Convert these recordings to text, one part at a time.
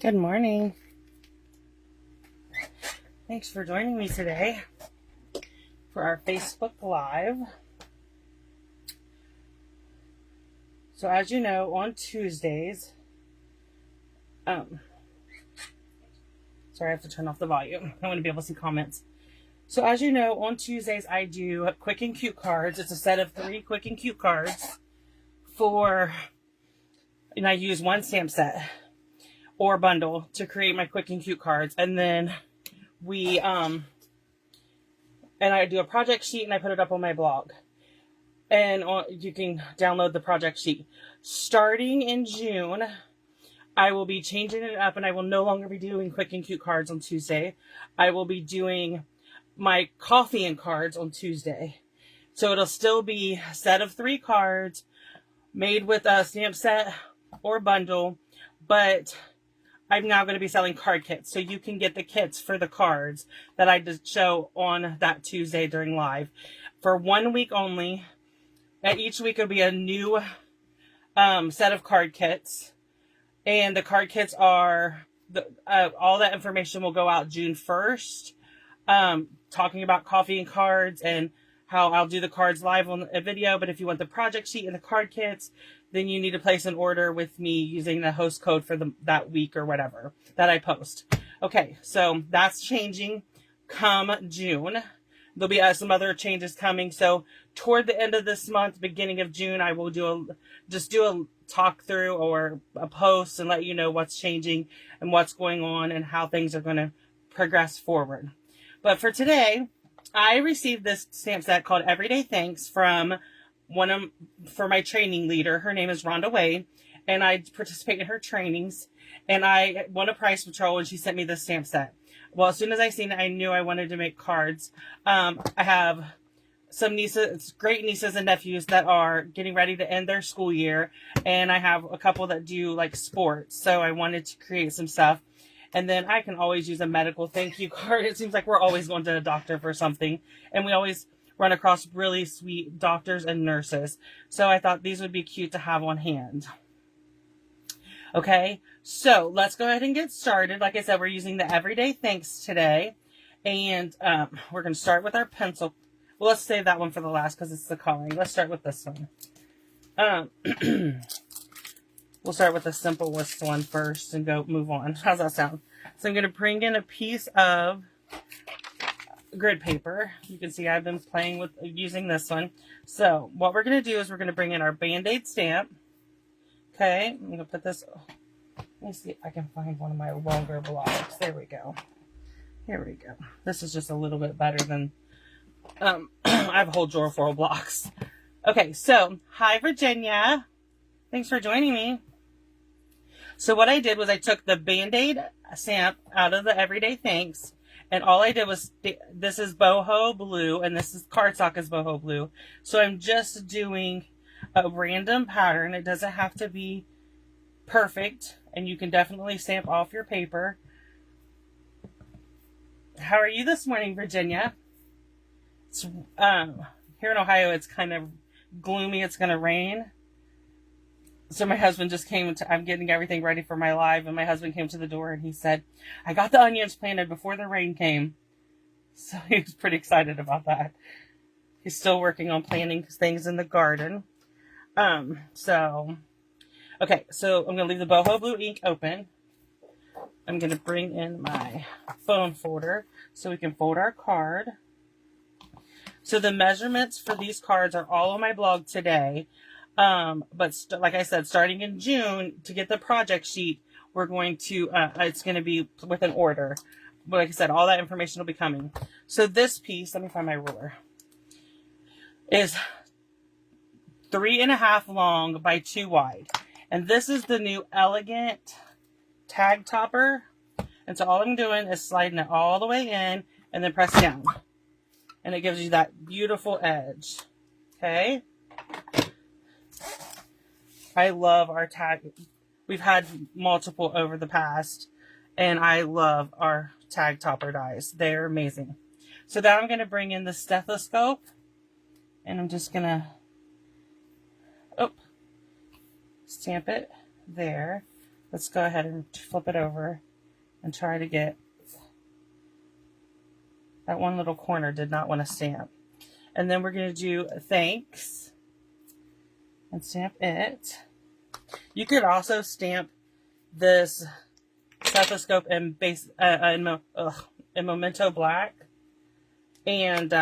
Good morning. Thanks for joining me today for our Facebook Live. So as you know, on Tuesdays, sorry, I have to turn off the volume. I want to be able to see comments. So as you know, on Tuesdays, I do quick and cute cards. It's a set of 3 quick and cute cards and I use one stamp set or bundle to create my quick and cute cards. And then I do a project sheet and I put it up on my blog. And you can download the project sheet. Starting in June, I will be changing it up and I will no longer be doing quick and cute cards on Tuesday. I will be doing my coffee and cards on Tuesday. So it'll still be a set of 3 cards made with a stamp set or bundle, but I'm now going to be selling card kits. So you can get the kits for the cards that I just show on that Tuesday during live for 1 week only. At each week it'll be a new set of card kits. And the card kits are, all that information will go out June 1st. Talking about coffee and cards and how I'll do the cards live on a video. But if you want the project sheet and the card kits, then you need to place an order with me using the host code for that week or whatever that I post. Okay, so that's changing come June. There'll be some other changes coming. So toward the end of this month, beginning of June, I will do a talk through or a post and let you know what's changing and what's going on and how things are going to progress forward. But for today, I received this stamp set called Everyday Thanks from for my training leader. Her name is Rhonda Wade, and I participate in her trainings. And I won a prize patrol, and she sent me this stamp set. Well, as soon as I seen it, I knew I wanted to make cards. I have some nieces, great nieces and nephews that are getting ready to end their school year, and I have a couple that do like sports. So I wanted to create some stuff. And then I can always use a medical thank you card. It seems like we're always going to the doctor for something, and we always run across really sweet doctors and nurses. So I thought these would be cute to have on hand. Okay, so let's go ahead and get started. Like I said, we're using the Everyday Thanks today, and we're going to start with our pencil. Well, let's save that one for the last because it's the coloring. Let's start with this one. We'll start with the simplest one first and move on. How's that sound? So I'm going to bring in a piece of grid paper. You can see I've been playing with using this one. So what we're going to do is we're going to bring in our Band-Aid stamp. Okay, I'm going to put this, let me see if I can find one of my longer blocks. There we go. Here we go. This is just a little bit better than, I have a whole drawer full of blocks. Okay, so hi Virginia. Thanks for joining me. So what I did was I took the Band-Aid stamp out of the Everyday Thanks, and all I did was, this is boho blue, and this is cardstock is boho blue. So I'm just doing a random pattern. It doesn't have to be perfect, and you can definitely stamp off your paper. How are you this morning, Virginia? It's, here in Ohio, it's kind of gloomy. It's going to rain. So my husband just came I'm getting everything ready for my live, and my husband came to the door and he said, I got the onions planted before the rain came. So he was pretty excited about that. He's still working on planting things in the garden. Okay, so I'm going to leave the boho blue ink open. I'm going to bring in my phone folder so we can fold our card. So the measurements for these cards are all on my blog today. But like I said, starting in June, to get the project sheet, we're going to, it's going to be with an order. But like I said, all that information will be coming. So this piece, let me find my ruler, is 3.5 long by 2 wide. And this is the new Elegant tag topper. And so all I'm doing is sliding it all the way in and then press down. And it gives you that beautiful edge. Okay. I love our tag. We've had multiple over the past, and I love our tag topper dies. They're amazing. So now I'm going to bring in the stethoscope, and I'm just going to stamp it there. Let's go ahead and flip it over and try to get that one little corner did not want to stamp. And then we're going to do thanks and stamp it. You could also stamp this stethoscope in Memento Black. And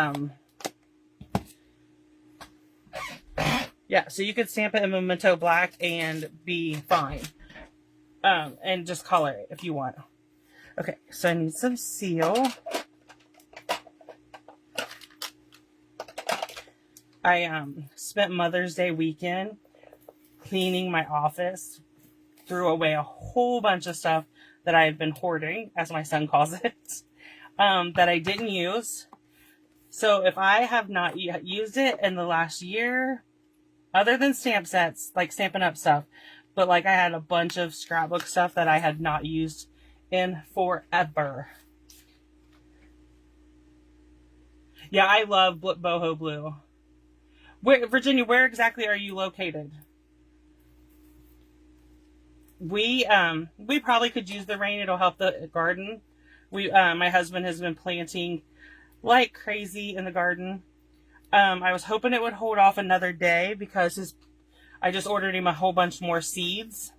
yeah, so you could stamp it in Memento Black and be fine. And just color it if you want. Okay, so I need some seal. I spent Mother's Day weekend cleaning my office, threw away a whole bunch of stuff that I had been hoarding, as my son calls it, that I didn't use. So if I have not used it in the last year, other than stamp sets, like Stampin' Up stuff, but like I had a bunch of scrapbook stuff that I had not used in forever. Yeah, I love boho blue. Virginia, where exactly are you located? We probably could use the rain. It'll help the garden. My husband has been planting like crazy in the garden. I was hoping it would hold off another day because I just ordered him a whole bunch more seeds.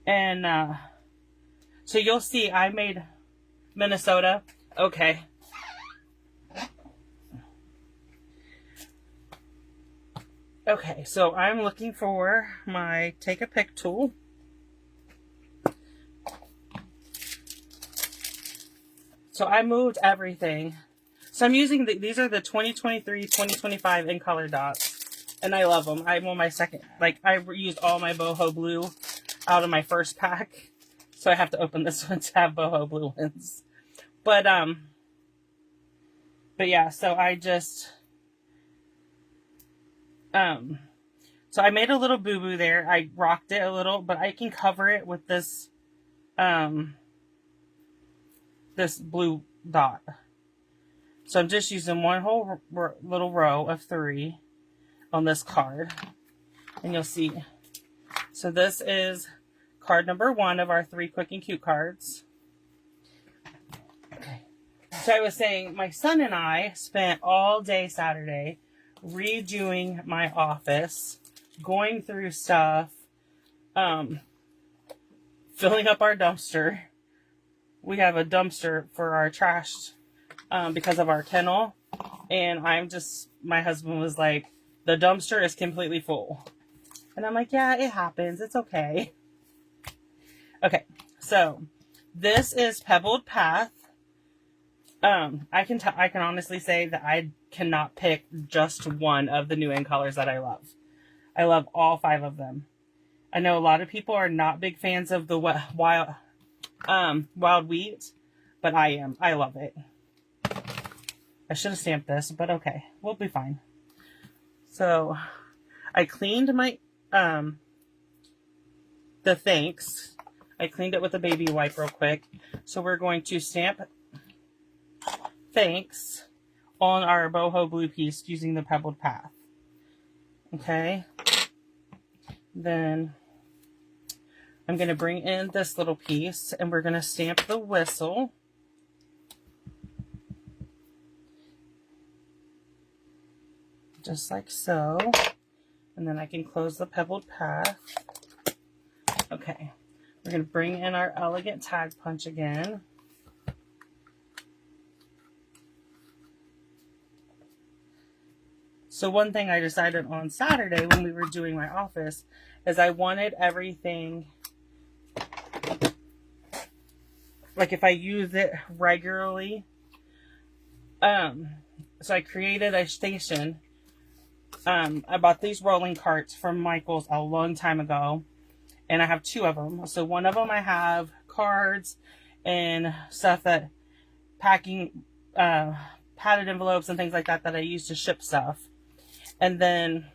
And so you'll see I made Minnesota. Okay. Okay, so I'm looking for my take a pick tool. So I moved everything. So I'm using these are the 2023, 2025 in color dots. And I love them. I'm on my second, like I used all my boho blue out of my first pack. So I have to open this one to have boho blue ones. But yeah, so I just, so I made a little boo-boo there. I rocked it a little, but I can cover it with this, this blue dot. So I'm just using one whole little row of 3 on this card. And you'll see. So this is card number 1 of our 3 quick and cute cards. Okay. So I was saying, my son and I spent all day Saturday redoing my office, going through stuff, filling up our dumpster. We have a dumpster for our trash because of our kennel. And my husband was like, the dumpster is completely full. And I'm like, yeah, it happens. It's okay. Okay, so this is Pebbled Path. I can honestly say that I cannot pick just one of the new in colors that I love. I love all 5 of them. I know a lot of people are not big fans of the wild wheat, but I am. I love it. I should have stamped this, but okay, we'll be fine. So I cleaned my the thanks. I cleaned it with a baby wipe real quick. So we're going to stamp thanks on our boho blue piece using the Pebbled Path. Okay. Then I'm going to bring in this little piece and we're going to stamp the whistle. Just like so. And then I can close the Pebbled Path. Okay. We're going to bring in our elegant tag punch again. So one thing I decided on Saturday when we were doing my office is I wanted everything, like if I use it regularly. So I created a station. I bought these rolling carts from Michael's a long time ago. And I have 2 of them. So one of them I have cards and stuff that packing, padded envelopes and things like that that I use to ship stuff. And then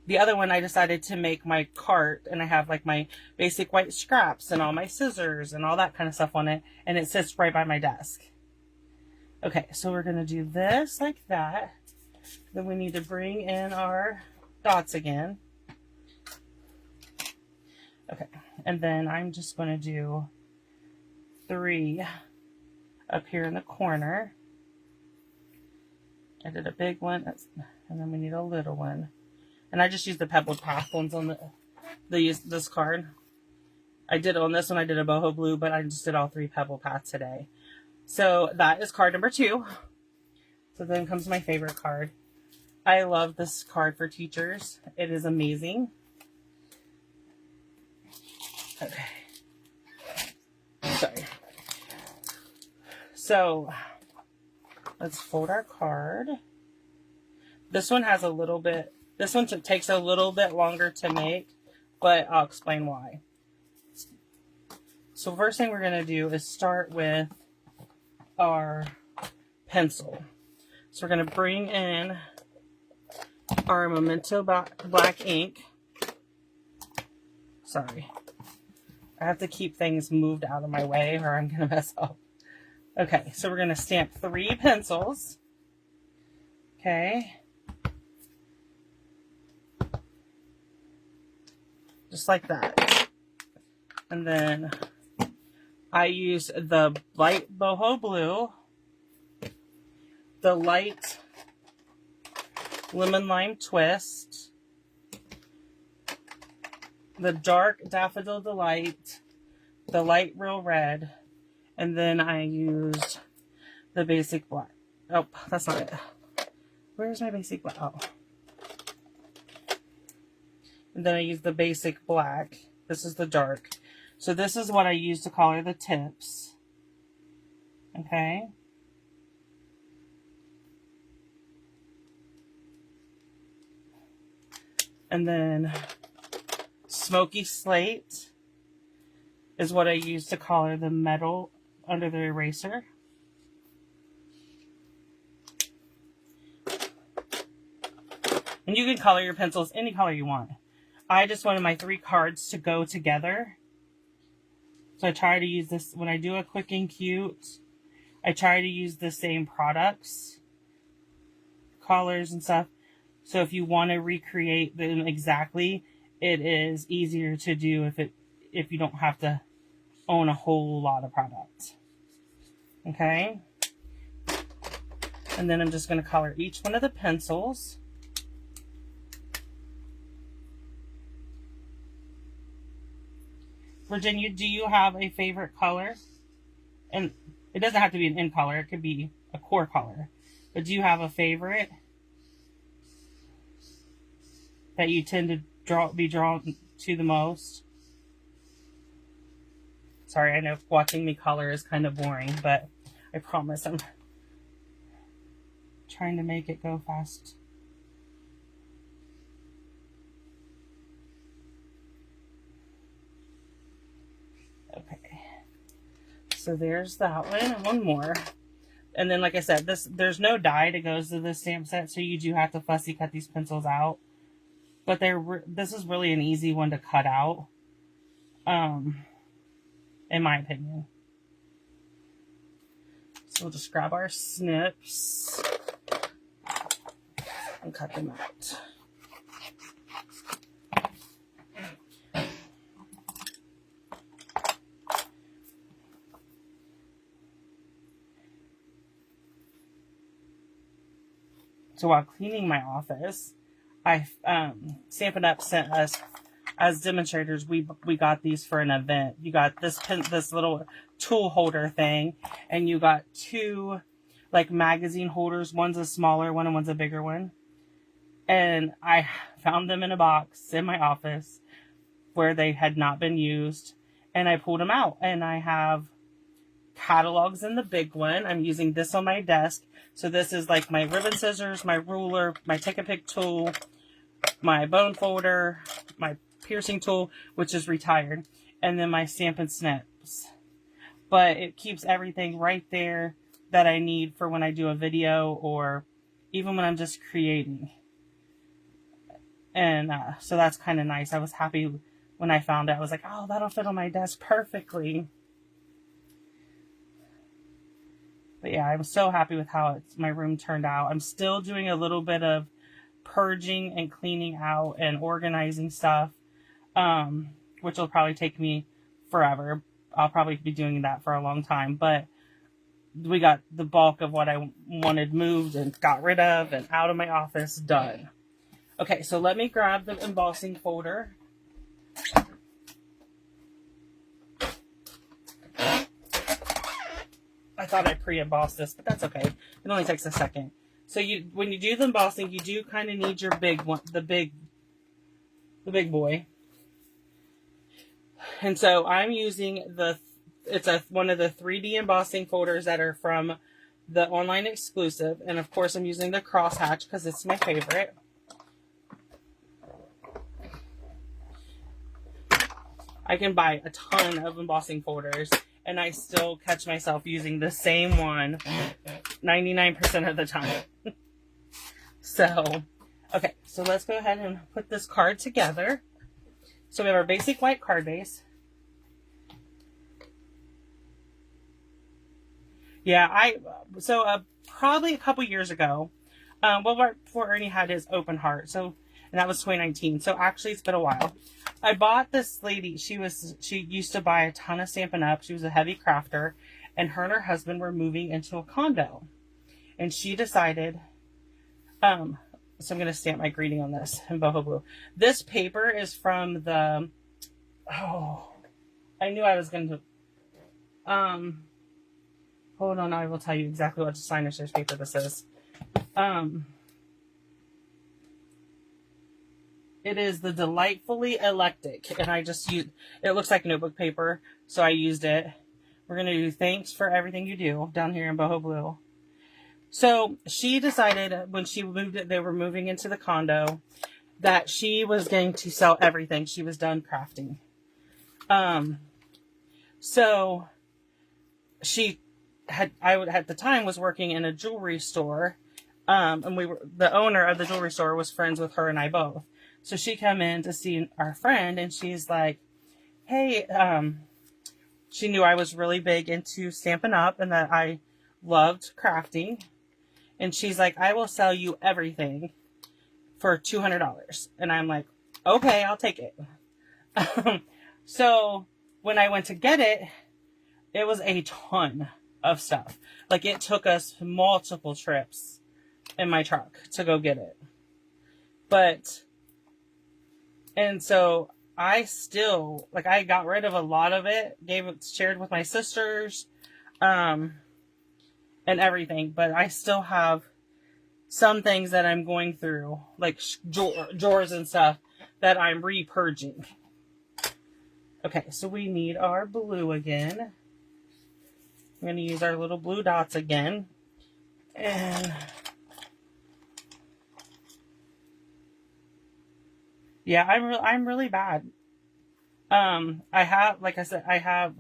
the other one I decided to make my cart, and I have like my basic white scraps and all my scissors and all that kind of stuff on it. And it sits right by my desk. Okay, so we're going to do this like that. Then we need to bring in our dots again. Okay, and then I'm just going to do 3 up here in the corner. I did a big one, and then we need a little one. And I just used the pebbled path ones on this card. I did on this one, I did a boho blue, but I just did all 3 pebble paths today. So that is card number 2. So then comes my favorite card. I love this card for teachers. It is amazing. Okay. Sorry. So let's fold our card. This one has a little bit, this one takes a little bit longer to make, but I'll explain why. So first thing we're going to do is start with our pencil. So we're going to bring in our Memento black ink. Sorry. I have to keep things moved out of my way or I'm going to mess up. Okay, so we're going to stamp 3 pencils. Okay. Just like that. And then I use the light boho blue, the light lemon lime twist, the dark daffodil delight, the light real red, and then I used the basic black. Oh, that's not it. Where's my basic black? Oh. And then I used the basic black. This is the dark. So this is what I use to color the tips. Okay. And then smoky slate is what I use to color the metal under the eraser. And you can color your pencils any color you want. I just wanted my 3 cards to go together. So I try to use this when I do a quick and cute. I try to use the same products, colors and stuff. So if you want to recreate them exactly, it is easier to do if you don't have to own a whole lot of product. Okay? And then I'm just going to color each one of the pencils. Virginia, do you have a favorite color? And it doesn't have to be an in color. It could be a core color. But do you have a favorite that you tend to be drawn to the most? Sorry, I know watching me color is kind of boring, but I promise I'm trying to make it go fast. Okay. So there's that one. One more. And then, like I said, there's no dye that goes to this stamp set, so you do have to fussy cut these pencils out. But this is really an easy one to cut out, in my opinion. So we'll just grab our snips and cut them out. So while cleaning my office, Stampin' Up sent us, as demonstrators, we got these for an event. You got this little tool holder thing, and you got 2 like magazine holders. One's a smaller one and one's a bigger one. And I found them in a box in my office where they had not been used, and I pulled them out. And I have catalogs in the big one. I'm using this on my desk. So this is like my ribbon scissors, my ruler, my take a pick tool, my bone folder, my piercing tool, which is retired, and then my Stampin' Snips. But it keeps everything right there that I need for when I do a video or even when I'm just creating. And so that's kind of nice. I was happy when I found it. I was like, oh, that'll fit on my desk perfectly. But yeah, I'm so happy with how my room turned out. I'm still doing a little bit of purging and cleaning out and organizing stuff. which will probably take me forever. I'll probably be doing that for a long time, but we got the bulk of what I wanted moved and got rid of and out of my office done. Okay, so let me grab the embossing folder. I thought I pre-embossed this, but that's okay. It only takes a second. So when you do the embossing, you do kind of need your big one, the big boy. And so I'm using one of the 3D embossing folders that are from the online exclusive. And of course I'm using the crosshatch because it's my favorite. I can buy a ton of embossing folders and I still catch myself using the same one 99% of the time. So, okay, so let's go ahead and put this card together. So we have our basic white card base. Yeah, probably a couple years ago, right before Ernie had his open heart, and that was 2019. So actually it's been a while. I bought this lady, she used to buy a ton of Stampin' Up. She was a heavy crafter, and her husband were moving into a condo. And she decided, so I'm going to stamp my greeting on this in boho blue. This paper is from I knew I was going to, hold on, I will tell you exactly what designer series paper this is. It is the Delightfully Eclectic, and I just used, it looks like notebook paper, so I used it. We're going to do thanks for everything you do down here in boho blue. So she decided when she moved it, they were moving into the condo, that she was going to sell everything. She was done crafting. So she had, at the time was working in a jewelry store. And the owner of the jewelry store was friends with her and I both. So she came in to see our friend and she's like, hey, she knew I was really big into Stampin' Up and that I loved crafting. And she's like, I will sell you everything for $200. And I'm like, okay, I'll take it. So when I went to get it, it was a ton of stuff. Like it took us multiple trips in my truck to go get it. And so I still, I got rid of a lot of it, shared with my sisters, and everything, but I still have some things that I'm going through, like drawers and stuff that I'm repurging. Okay, so we need our blue again. I'm going to use our little blue dots again. And yeah, I'm really bad. I have, like I said, I have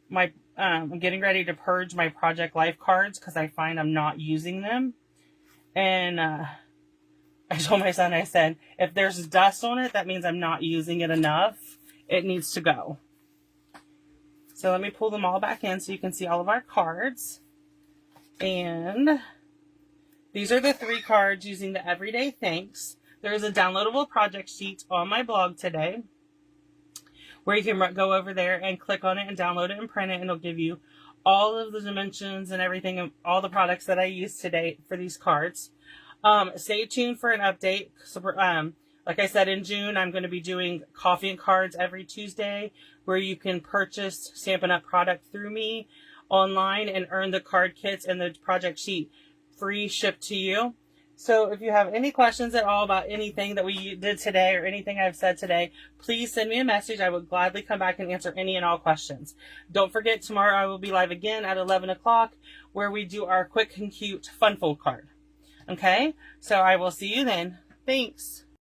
my, I'm getting ready to purge my Project Life cards because I find I'm not using them. And I told my son, I said, if there's dust on it, that means I'm not using it enough. It needs to go. So let me pull them all back in so you can see all of our cards. And these are the 3 cards using the Everyday Thanks. There is a downloadable project sheet on my blog today where you can go over there and click on it and download it and print it, and it'll give you all of the dimensions and everything and all the products that I used today for these cards. Stay tuned for an update. So, like I said, in June, I'm going to be doing coffee and cards every Tuesday where you can purchase Stampin' Up! Product through me online and earn the card kits and the project sheet free shipped to you. So if you have any questions at all about anything that we did today or anything I've said today, please send me a message. I would gladly come back and answer any and all questions. Don't forget, tomorrow I will be live again at 11 o'clock where we do our quick and cute fun fold card. Okay? So I will see you then. Thanks.